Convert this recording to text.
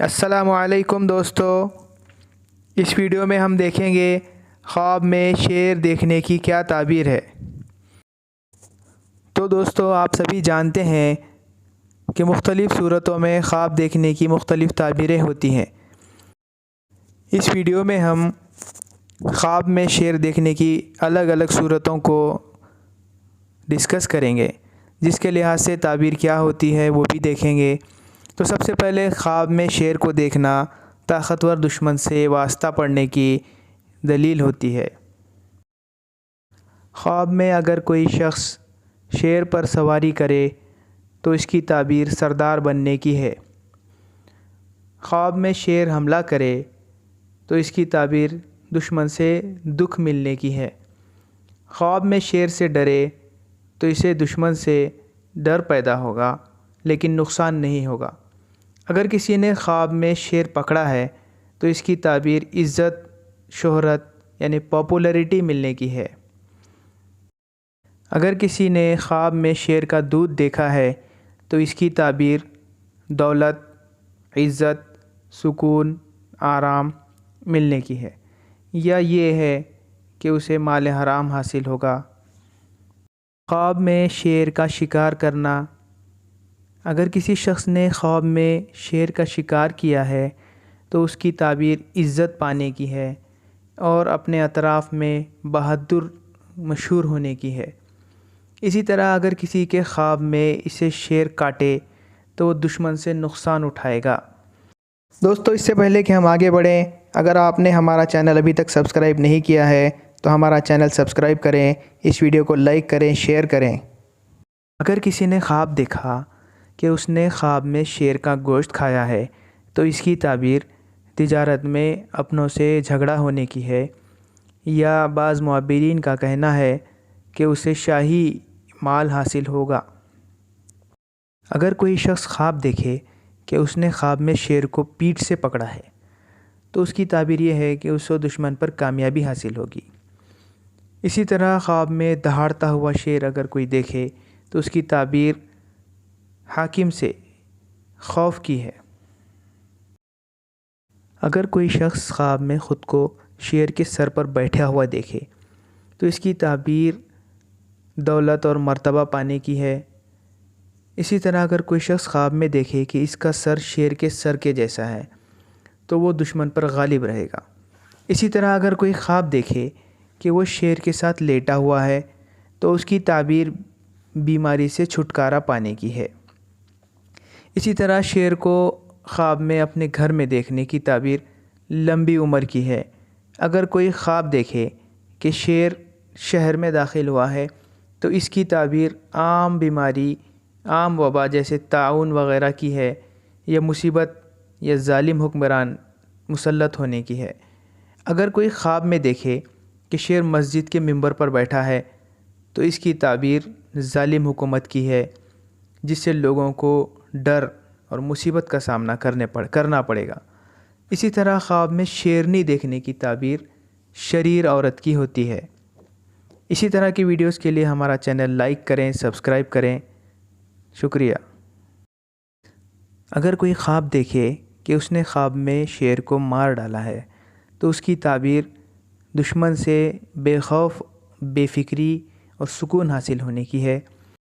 السلام علیکم دوستو، اس ویڈیو میں ہم دیکھیں گے خواب میں شیر دیکھنے کی کیا تعبیر ہے۔ تو دوستو، آپ سبھی جانتے ہیں کہ مختلف صورتوں میں خواب دیکھنے کی مختلف تعبیریں ہوتی ہیں۔ اس ویڈیو میں ہم خواب میں شیر دیکھنے کی الگ الگ صورتوں کو ڈسکس کریں گے، جس کے لحاظ سے تعبیر کیا ہوتی ہے وہ بھی دیکھیں گے۔ تو سب سے پہلے خواب میں شیر کو دیکھنا طاقتور دشمن سے واسطہ پڑنے کی دلیل ہوتی ہے۔ خواب میں اگر کوئی شخص شیر پر سواری کرے تو اس کی تعبیر سردار بننے کی ہے۔ خواب میں شیر حملہ کرے تو اس کی تعبیر دشمن سے دکھ ملنے کی ہے۔ خواب میں شیر سے ڈرے تو اسے دشمن سے ڈر پیدا ہوگا لیکن نقصان نہیں ہوگا۔ اگر کسی نے خواب میں شیر پکڑا ہے تو اس کی تعبیر عزت، شہرت یعنی پاپولیرٹی ملنے کی ہے۔ اگر کسی نے خواب میں شیر کا دودھ دیکھا ہے تو اس کی تعبیر دولت، عزت، سکون، آرام ملنے کی ہے، یا یہ ہے کہ اسے مال حرام حاصل ہوگا۔ خواب میں شیر کا شکار کرنا، اگر کسی شخص نے خواب میں شیر کا شکار کیا ہے تو اس کی تعبیر عزت پانے کی ہے اور اپنے اطراف میں بہادر مشہور ہونے کی ہے۔ اسی طرح اگر کسی کے خواب میں اسے شیر کاٹے تو وہ دشمن سے نقصان اٹھائے گا۔ دوستو، اس سے پہلے کہ ہم آگے بڑھیں، اگر آپ نے ہمارا چینل ابھی تک سبسکرائب نہیں کیا ہے تو ہمارا چینل سبسکرائب کریں، اس ویڈیو کو لائک کریں، شیئر کریں۔ اگر کسی نے خواب دیکھا کہ اس نے خواب میں شیر کا گوشت کھایا ہے تو اس کی تعبیر تجارت میں اپنوں سے جھگڑا ہونے کی ہے، یا بعض معبرین کا کہنا ہے کہ اسے شاہی مال حاصل ہوگا۔ اگر کوئی شخص خواب دیکھے کہ اس نے خواب میں شیر کو پیٹھ سے پکڑا ہے تو اس کی تعبیر یہ ہے کہ اس کو دشمن پر کامیابی حاصل ہوگی۔ اسی طرح خواب میں دہاڑتا ہوا شیر اگر کوئی دیکھے تو اس کی تعبیر حاکم سے خوف کی ہے۔ اگر کوئی شخص خواب میں خود کو شیر کے سر پر بیٹھا ہوا دیکھے تو اس کی تعبیر دولت اور مرتبہ پانے کی ہے۔ اسی طرح اگر کوئی شخص خواب میں دیکھے کہ اس کا سر شیر کے سر کے جیسا ہے تو وہ دشمن پر غالب رہے گا۔ اسی طرح اگر کوئی خواب دیکھے کہ وہ شیر کے ساتھ لیٹا ہوا ہے تو اس کی تعبیر بیماری سے چھٹکارا پانے کی ہے۔ اسی طرح شیر کو خواب میں اپنے گھر میں دیکھنے کی تعبیر لمبی عمر کی ہے۔ اگر کوئی خواب دیکھے کہ شیر شہر میں داخل ہوا ہے تو اس کی تعبیر عام بیماری، عام وبا جیسے طاعون وغیرہ کی ہے، یا مصیبت یا ظالم حکمران مسلط ہونے کی ہے۔ اگر کوئی خواب میں دیکھے کہ شیر مسجد کے ممبر پر بیٹھا ہے تو اس کی تعبیر ظالم حکومت کی ہے، جس سے لوگوں کو ڈر اور مصیبت کا سامنا کرنا پڑے گا۔ اسی طرح خواب میں شیرنی دیکھنے کی تعبیر شریر عورت کی ہوتی ہے۔ اسی طرح کی ویڈیوز کے لیے ہمارا چینل لائک کریں، سبسکرائب کریں۔ شکریہ۔ اگر کوئی خواب دیکھے کہ اس نے خواب میں شیر کو مار ڈالا ہے تو اس کی تعبیر دشمن سے بے خوف، بے فکری اور سکون حاصل ہونے کی ہے۔